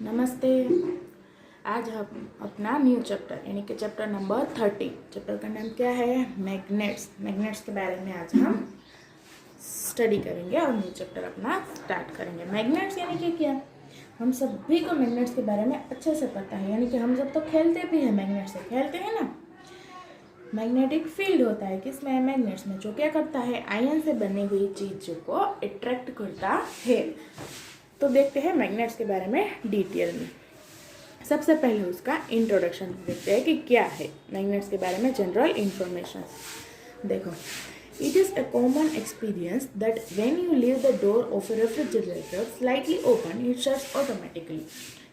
नमस्ते। आज हम अपना न्यू चैप्टर यानी कि चैप्टर नंबर 30, चैप्टर का नाम क्या है? मैग्नेट्स के बारे में आज हम स्टडी करेंगे और न्यू चैप्टर अपना स्टार्ट करेंगे। मैग्नेट्स यानी कि क्या? हम सभी को मैग्नेट्स के बारे में अच्छे से पता है, यानी कि हम सब तो खेलते भी हैं, मैग्नेट से खेलते हैं ना। मैग्नेटिक फील्ड होता है किसमें? मैग्नेट्स में, जो क्या करता है? आयन से बनी हुई चीजों को अट्रैक्ट करता है। तो देखते हैं मैग्नेट्स के बारे में डिटेल में। सबसे पहले उसका इंट्रोडक्शन देखते हैं कि क्या है मैग्नेट्स के बारे में जनरल इंफॉर्मेशन। देखो, it is a common experience that when you leave the door of a refrigerator slightly open it shuts automatically.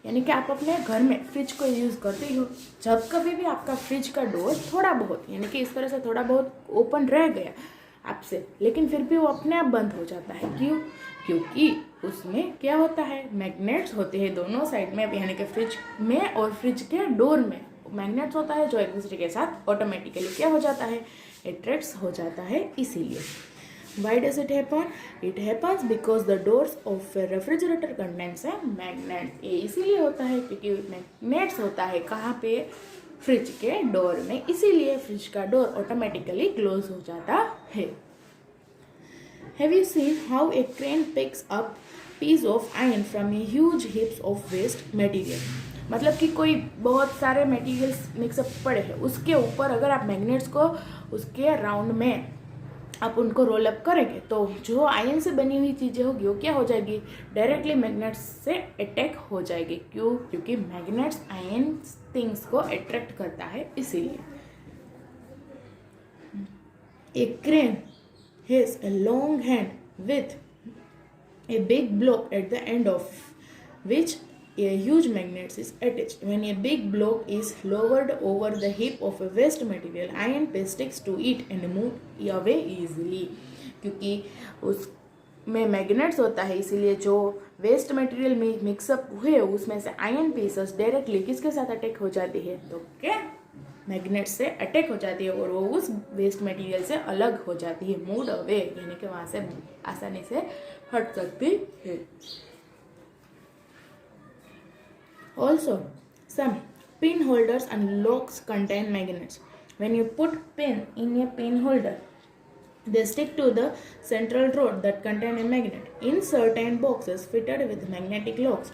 यानी कि आप अपने घर में फ्रिज को यूज़ करते हो, जब कभी भी आपका फ्रिज का डोर थोड़ा बहुत यानी कि इस तरह से थोड़ा बहुत ओपन रह गया आपसे, लेकिन फिर भी वो अपने आप बंद हो जाता है। क्यों? क्योंकि उसमें क्या होता है? मैग्नेट्स होते हैं दोनों साइड में, यानी कि फ्रिज में और फ्रिज के डोर में मैग्नेट्स होता है जो एक दूसरे के साथ ऑटोमेटिकली क्या हो जाता है? अट्रैक्ट हो जाता है। इसीलिए Why does it happen? It happens because the doors of a refrigerator contains a magnet. ये इसीलिए होता है क्योंकि मैग्नेट्स होता है कहाँ पे? फ्रिज के डोर में, इसीलिए फ्रिज का डोर ऑटोमेटिकली क्लोज हो जाता है। Have you seen how a crane picks up piece of iron from a huge heaps of waste material? मतलब कि कोई बहुत सारे मटेरियल्स मिक्सअप पड़े हैं, उसके ऊपर अगर आप मैग्नेट्स को उसके राउंड में आप उनको रोल अप करेंगे तो जो आयन से बनी हुई चीज़ें होगी वो क्या हो जाएगी? डायरेक्टली मैग्नेट्स से अटैक हो जाएगी। क्यों? क्योंकि मैग्नेट्स आयन थिंग्स को अट्रैक्ट करता है, इसीलिए। A crane has a long hand with a big block at the end of which a huge magnet is attached. When a big block is lowered over the heap of a waste material, iron piece sticks to it and move away easily. क्योंकि उसमें magnets होता है, इसीलिए जो waste material में mix up हुए उसमें से आयन पीसेस डायरेक्टली किसके साथ अटैक हो जाती है? तो क्या? मैग्नेट से अटैक हो जाती है और वो उस वेस्ट मटेरियल से अलग हो जाती है, मूव अवे, यानी कि वहाँ से आसानी से हट सकती है। Also, some pin holders and locks contain magnets. When you put pin in a pin holder, they stick to the central rod that contain a magnet. In certain boxes fitted with magnetic locks,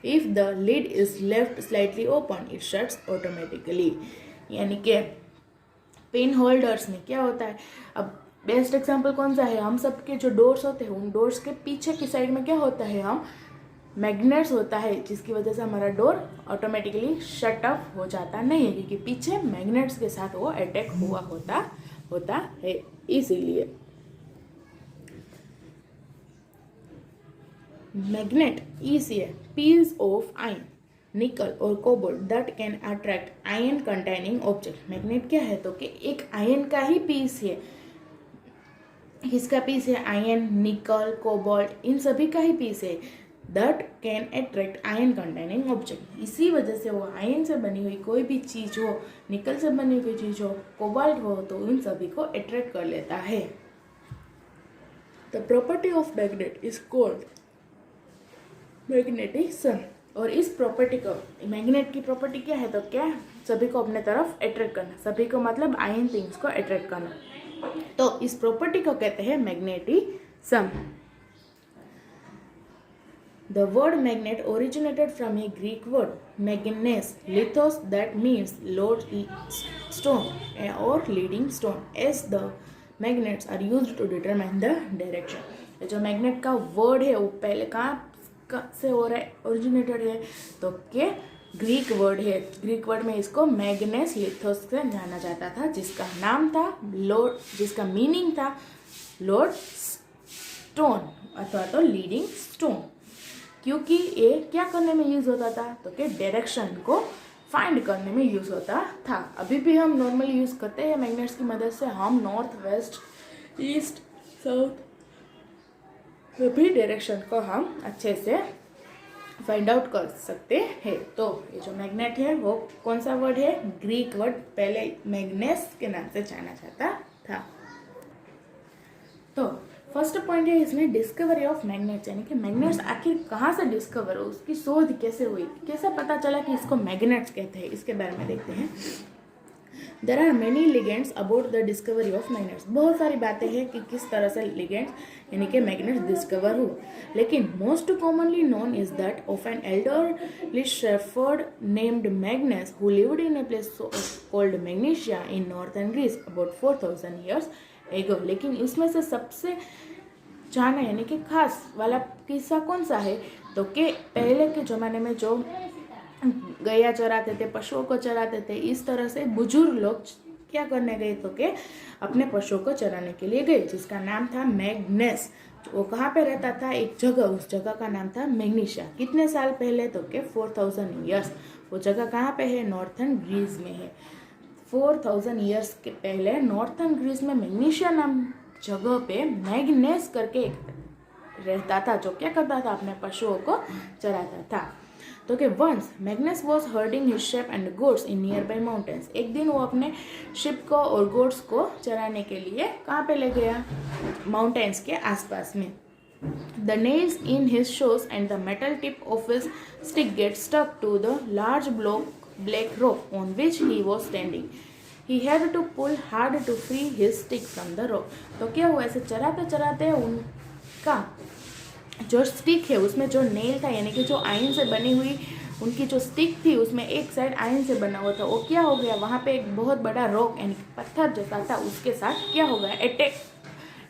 if the lid is left slightly open, it shuts automatically. यानी कि pin holders में क्या होता है? अब best example कौन सा है? हम सबके जो डोर्स होते हैं उन डोर्स के पीछे की साइड में क्या होता है? हम मैग्नेट्स होता है, जिसकी वजह से हमारा डोर ऑटोमेटिकली शट ऑफ हो जाता नहीं है, क्योंकि पीछे मैग्नेट्स के साथ वो अटैक हुआ होता है, इसीलिए। Magnet is a piece of iron, nickel और cobalt that can attract iron containing object. Magnet क्या है? तो कि एक आयन का ही पीस है। किसका पीस है? आयन, निकल, कोबाल्ट, इन सभी का ही पीस है। That can attract iron containing object. इसी वजह से वो आयन से बनी हुई कोई भी चीज हो, निकल से बनी हुई चीज हो, कोबाल्ट हो, तो उन सभी को अट्रैक्ट कर लेता है। The property of magnet is called magnetism. और इस प्रॉपर्टी को, मैग्नेट की प्रॉपर्टी क्या है? तो क्या? सभी को अपने तरफ अट्रैक्ट करना, सभी को मतलब आयन थिंग्स को अट्रैक्ट करना। तो इस प्रॉपर्टी को कहते हैं magnetism. The word magnet originated from a Greek word magnes, lithos, that means lodestone or leading stone, as the magnets are used to determine the direction. जो मैग्नेट का word है वो पहले कहाँ से हो रहा है? ओरिजिनेटेड है तो के ग्रीक वर्ड है। ग्रीक वर्ड में इसको मैग्नेस लिथोस से जाना जाता था, जिसका नाम था लोड, जिसका मीनिंग था लोड स्टोन अथवा तो लीडिंग स्टोन। क्योंकि ये क्या करने में यूज होता था? तो कि डायरेक्शन को फाइंड करने में यूज होता था। अभी भी हम नॉर्मली यूज करते हैं मैग्नेट्स की मदद से। हम नॉर्थ, वेस्ट, ईस्ट, साउथ सभी डायरेक्शन को हम अच्छे से फाइंड आउट कर सकते हैं। तो ये जो मैग्नेट है वो कौन सा वर्ड है? ग्रीक वर्ड, पहले मैग्नेस के नाम से जाना जाता था। तो फर्स्ट पॉइंट है इसमें डिस्कवरी ऑफ मैग्नेट्स, यानी कि मैग्नेट्स आखिर कहाँ से डिस्कवर हो, उसकी शोध कैसे हुई, कैसे पता चला कि इसको मैग्नेट्स कहते हैं, इसके बारे में देखते हैं। There are many legends about the discovery of magnets. बहुत सारी बातें हैं कि किस तरह से लिगेंड्स यानी कि मैग्नेट्स डिस्कवर हुए, लेकिन most commonly known is that of an elderly shepherd named Magnus who lived in a place called Magnesia in northern Greece about 4000 years एगो। लेकिन इसमें से सबसे जाना यानी कि खास वाला किस्सा कौन सा है, तो कि पहले के ज़माने में जो गैया चराते थे, पशुओं को चराते थे, इस तरह से बुजुर्ग लोग क्या करने गए, तो कि अपने पशुओं को चराने के लिए गए, जिसका नाम था मैग्नेस। वो कहाँ पे रहता था, एक जगह, उस जगह का नाम था मैग्नीशिया। कितने साल पहले, तो कि 4000 years। वो जगह कहाँ पे है, नॉर्थर्न ग्रीस में है। 4000 years के पहले नॉर्थर्न ग्रीस में मैग्नीशिया नाम जगह पे मैग्नेस करके एक रहता था, जो क्या करता था, अपने पशुओं को चराता था। तो कि once Magnus was herding his sheep and goats in nearby mountains. एक दिन वो अपने शिप को और गोड्स को चराने के लिए कहाँ पे ले गया, माउंटेन्स के आसपास में। The nails in his shoes and the metal tip of his stick get stuck to the large black rope on which he was standing. He had to pull hard to free his stick from the rope. तो क्या हुआ, ऐसे चराते चराते उनका जो stick है उसमें जो नेल था, यानी कि जो आयरन से बनी हुई उनकी जो स्टिक थी, उसमें एक साइड आयरन से बना हुआ था, वो क्या हो गया, वहाँ पे एक बहुत बड़ा रॉक यानी कि पत्थर जैसा था, उसके साथ क्या हो गया,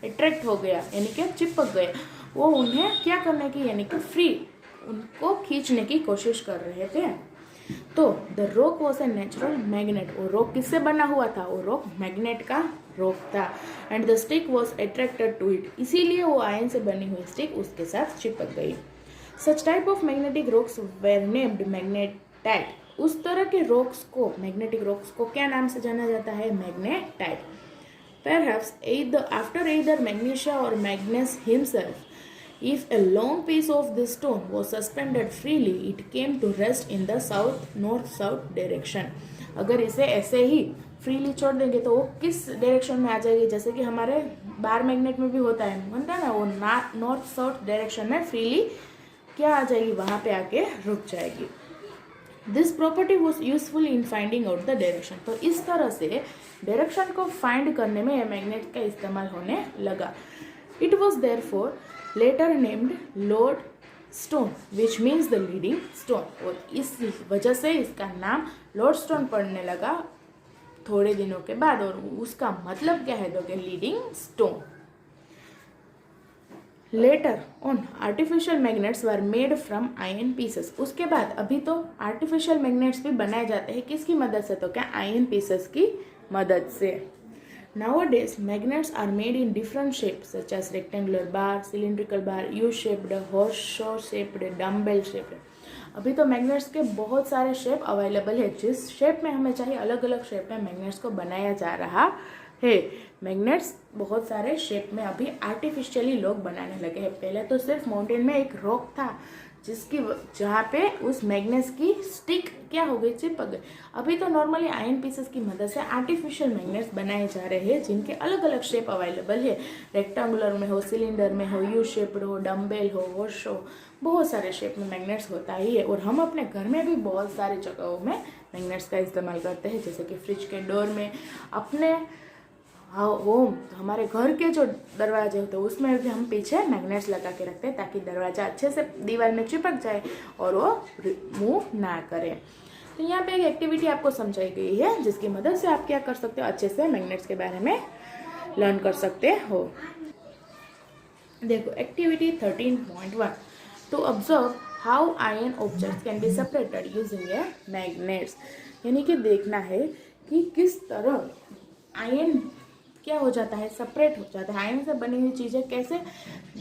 अट्रैक्ट हो गया, यानी कि चिपक गया। वो उन्हें क्या करने की, यानी कि फ्री, उनको खींचने की कोशिश कर रहे थे। तो the rock was a natural magnet. वो रॉक किससे बना हुआ था, वो रॉक मैग्नेट का रॉक था। And the stick was attracted to it, इसीलिए वो आयरन से बनी हुई स्टिक उसके साथ चिपक गई। Such type of magnetic rocks were named magnetite. उस तरह के रॉक्स को, मैग्नेटिक रॉक्स को क्या नाम से जाना जाता है, magnetite. Perhaps after either Magnesia or Magnus himself, if a long piece of this stone was suspended freely, it came to rest in the north-south direction. अगर इसे ऐसे ही फ्रीली छोड़ देंगे तो वो किस डायरेक्शन में आ जाएगी, जैसे कि हमारे बार मैग्नेट में भी होता है, बनता है ना, वो नॉर्थ साउथ डायरेक्शन में फ्रीली क्या आ जाएगी, वहाँ पे आके रुक जाएगी। This property was useful in finding out the direction. तो इस तरह से डायरेक्शन को फाइंड करने में यह मैग्नेट का इस्तेमाल होने लगा। It was therefore later named lodestone which means the leading stone. और इस वजह से इसका नाम लॉर्ड स्टोन पड़ने लगा थोड़े दिनों के बाद। और उसका मतलब क्या है, तो कि leading stone. Later on artificial magnets were made from iron pieces. उसके बाद अभी तो आर्टिफिशियल मैग्नेट्स भी बनाए जाते हैं, किसकी मदद से, तो क्या आयरन पीसेस की मदद से। Nowadays, magnets are made in different shapes such as rectangular bar, cylindrical bar, U-shaped, horseshoe shaped, dumbbell shaped. अभी तो मैग्नेट्स के बहुत सारे शेप अवेलेबल है, जिस शेप में हमें चाहिए अलग अलग शेप में मैग्नेट्स को बनाया जा रहा है। मैग्नेट्स बहुत सारे शेप में अभी आर्टिफिशियली लोग बनाने लगे हैं। पहले तो सिर्फ माउंटेन में एक रॉक था जिसकी जहाँ पे उस मैग्नेट्स की स्टिक क्या हो गई, चिपक गई। अभी तो नॉर्मली आयरन पीसेस की मदद से आर्टिफिशियल मैग्नेट्स बनाए जा रहे हैं, जिनके अलग अलग शेप अवेलेबल है। रेक्टेंगुलर में हो, सिलेंडर में हो, यू शेप्ड हो, डम्बेल हो, होर्स हो, बहुत सारे शेप में मैग्नेट्स होता ही है। और हम अपने घर में भी बहुत सारी जगहों में मैग्नेट्स का इस्तेमाल करते हैं, जैसे कि फ्रिज के डोर में, अपने होम, हमारे घर के जो दरवाजे होते हैं उसमें भी हम पीछे मैग्नेट्स लगा के रखते हैं, ताकि दरवाजा अच्छे से दीवार में चिपक जाए और वो मूव ना करे। तो यहाँ पे एक एक्टिविटी आपको समझाई गई है, जिसकी मदद से आप क्या कर सकते हो, अच्छे से मैग्नेट्स के बारे में लर्न कर सकते हो। देखो activity 13.1, to observe how iron objects can be separated using a magnets. यानी कि देखना है कि किस तरह आयरन क्या हो जाता है, सेपरेट हो जाता है। आयरन से बनी हुई चीज़ें कैसे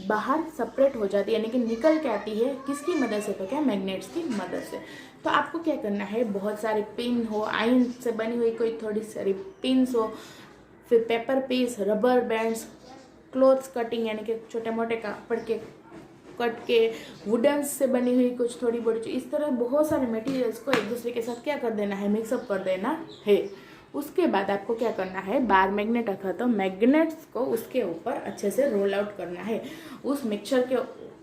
बाहर सेपरेट हो जाती है, यानी कि निकल के आती है, किसकी मदद से, तो क्या मैग्नेट्स की मदद से। तो आपको क्या करना है, बहुत सारे पिन हो, आयरन से बनी हुई कोई थोड़ी सारी पिन्स हो, फिर paper piece, rubber bands, cloths cutting यानी कि छोटे मोटे कापड़ के कट के, वुडन्स से बनी हुई कुछ थोड़ी बड़ी चीज, इस तरह बहुत सारे मटेरियल्स को एक दूसरे के साथ क्या कर देना है, मिक्सअप कर देना है। उसके बाद आपको क्या करना है, बार मैग्नेट रखा तो मैग्नेट्स को उसके ऊपर अच्छे से रोल आउट करना है। उस मिक्सचर के,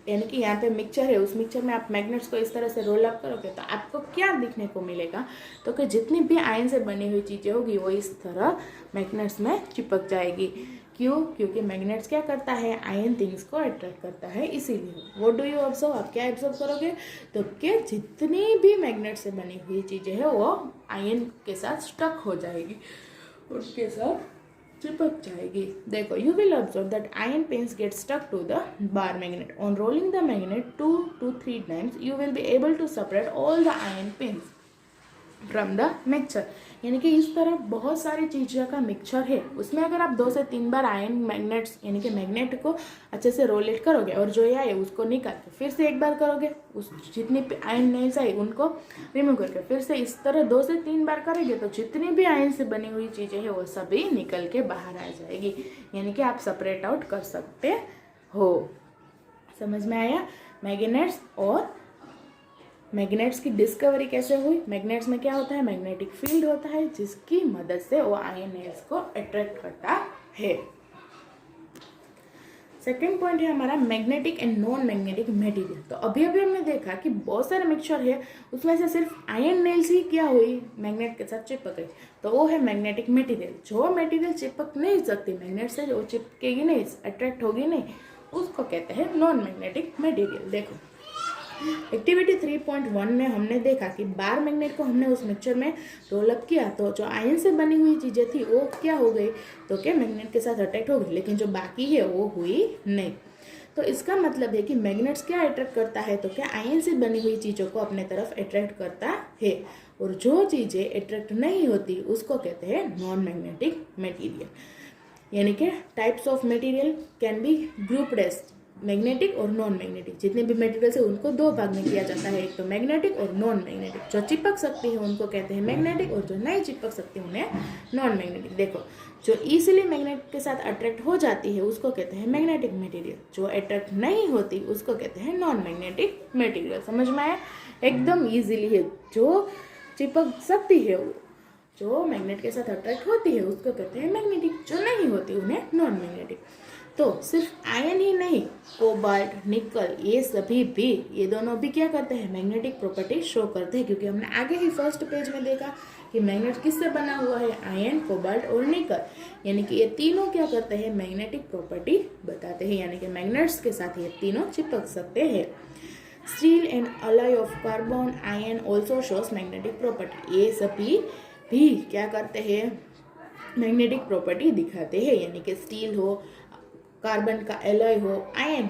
यानी कि यहाँ पे मिक्सचर है, उस मिक्सचर में आप मैग्नेट्स को इस तरह से रोल आउट करोगे तो आपको क्या दिखने को मिलेगा, तो कि जितनी भी आयन से बनी हुई चीज़ें होगी वो इस तरह मैग्नेट्स में चिपक जाएगी। क्यों? क्योंकि मैग्नेट्स क्या करता है, आयन थिंग्स को अट्रैक्ट करता है, इसीलिए। व्हाट डू यू ऑब्जर्व, आप क्या ऑब्जर्व करोगे, तो कि जितनी भी मैग्नेट से बनी हुई चीज़ें हैं वो आयन के साथ स्टक हो जाएगी, उसके साथ चिपक जाएगी। देखो, you will observe that iron pins get stuck to the bar magnet. On rolling the magnet 2 to 3 times you will be able to separate all the ion pins from the mixture. यानी कि इस तरह बहुत सारी चीज़ों का mixture है, उसमें अगर आप 2 से 3 बार आयन मैग्नेट्स यानी कि मैग्नेट को अच्छे से रोलेट करोगे और जो ये आए उसको निकाल के फिर से एक बार करोगे, उस जितनी भी आयन नेल्स आई उनको रिमूव करके फिर से इस तरह 2 से 3 बार करेंगे तो जितनी भी आयन से बनी हुई चीज़ें हैं वो सभी निकल के बाहर आ जाएगी। यानी कि आप सेपरेट आउट कर सकते हो। समझ में आया? मैग्नेट्स और मैग्नेट्स की डिस्कवरी कैसे हुई? मैग्नेट्स में क्या होता है, मैग्नेटिक फील्ड होता है जिसकी मदद से वो आयन नेल्स को अट्रैक्ट करता है। सेकेंड पॉइंट है हमारा magnetic and non magnetic material. तो अभी हमने देखा कि बहुत सारे मिक्सचर है, उसमें से सिर्फ आयन नेल्स ही क्या हुई, मैग्नेट के साथ चिपक गई, तो वो है मैग्नेटिक मटेरियल। जो मटेरियल चिपक नहीं सकती मैग्नेट से, जो चिपकेगी नहीं, अट्रैक्ट होगी नहीं, उसको कहते हैं नॉन मैग्नेटिक मटेरियल। देखो, एक्टिविटी 3.1 में हमने देखा कि बार मैग्नेट को हमने उस मिक्सचर में रोल अप किया तो जो आयन से बनी हुई चीज़ें थी वो क्या हो गई, तो क्या मैग्नेट के साथ अट्रैक्ट हो गई, लेकिन जो बाकी है वो हुई नहीं। तो इसका मतलब है कि मैग्नेट्स क्या अट्रैक्ट करता है, तो क्या आयन से बनी हुई चीज़ों को अपने तरफ अट्रैक्ट करता है, और जो चीज़ें अट्रैक्ट नहीं होती उसको कहते हैं नॉन मैग्नेटिक मटेरियल। यानी कि types of material can be grouped as magnetic और नॉन मैग्नेटिक। जितने भी मटेरियल्स है उनको 2 भाग में किया जाता है, एक तो मैग्नेटिक और नॉन मैग्नेटिक। जो चिपक सकती है उनको कहते हैं मैग्नेटिक और जो नहीं चिपक सकती उन्हें नॉन मैग्नेटिक। देखो, जो इजीली मैग्नेट के साथ अट्रैक्ट हो जाती है उसको कहते हैं मैग्नेटिक मटेरियल, जो अट्रैक्ट नहीं होती उसको कहते हैं नॉन मैग्नेटिक मटेरियल। समझ में आया? एकदम ईजिली है। जो चिपक सकती है, जो मैग्नेट के साथ अट्रैक्ट होती है उसको कहते हैं मैग्नेटिक, जो नहीं होती उन्हें नॉन मैग्नेटिक। तो सिर्फ आयन ही नहीं, कोबाल्ट, निकल, ये सभी भी, ये दोनों भी क्या करते हैं, मैग्नेटिक प्रॉपर्टी शो करते हैं। क्योंकि हमने आगे ही फर्स्ट पेज में देखा कि मैग्नेट किससे बना हुआ है, आयन, कोबाल्ट और निकल। यानी कि ये तीनों क्या करते हैं, मैग्नेटिक प्रॉपर्टी बताते हैं। यानी कि मैग्नेट्स के साथ ये तीनों चिपक सकते हैं। Steel and alloy of carbon ion also shows magnetic property. ये सभी भी क्या करते हैं, मैग्नेटिक प्रॉपर्टी दिखाते हैं। यानी कि स्टील हो, कार्बन का एलॉय हो, आयन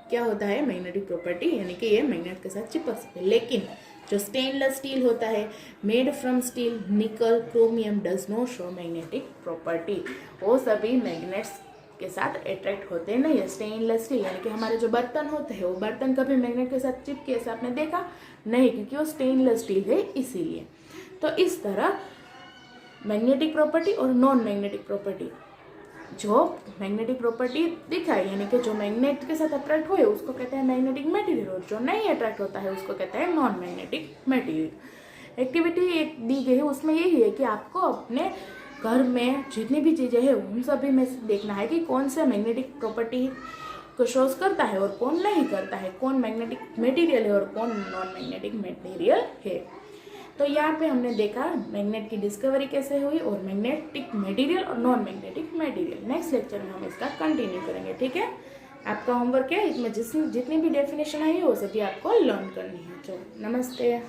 क्या होता है, मैग्नेटिक प्रॉपर्टी, यानी कि ये मैग्नेट के साथ चिपक सकते हैं। लेकिन जो स्टेनलेस स्टील होता है, मेड फ्रॉम स्टील, निकल, chromium, does not show magnetic property. वो सभी मैग्नेट्स के साथ अट्रैक्ट होते नहीं है। स्टेनलेस स्टील यानी कि हमारे जो बर्तन होते हैं वो बर्तन कभी मैग्नेट के साथ चिपके ऐसा आपने देखा नहीं, क्योंकि वो स्टेनलेस स्टील है इसीलिए। तो इस तरह मैग्नेटिक प्रॉपर्टी और नॉन मैग्नेटिक प्रॉपर्टी, जो मैग्नेटिक प्रॉपर्टी दिखाई यानी कि जो मैग्नेट के साथ अट्रैक्ट हुए उसको कहते हैं मैग्नेटिक मटेरियल, और जो नहीं अट्रैक्ट होता है उसको कहते हैं नॉन मैग्नेटिक मटेरियल। एक्टिविटी एक दी गई है उसमें यही है कि आपको अपने घर में जितनी भी चीज़ें हैं उन सभी में देखना है कि कौन सा मैग्नेटिक प्रॉपर्टी को शोज करता है और कौन नहीं करता है, कौन मैग्नेटिक मटेरियल है और कौन नॉन मैग्नेटिक मटेरियल है। तो यहाँ पे हमने देखा मैग्नेट की डिस्कवरी कैसे हुई और मैग्नेटिक मटेरियल और non magnetic material. Next lecture में हम इसका कंटिन्यू करेंगे, ठीक है। आपका होमवर्क है, इसमें जितनी भी डेफिनेशन आई है वो सभी आपको लर्न करनी है। चलो, नमस्ते।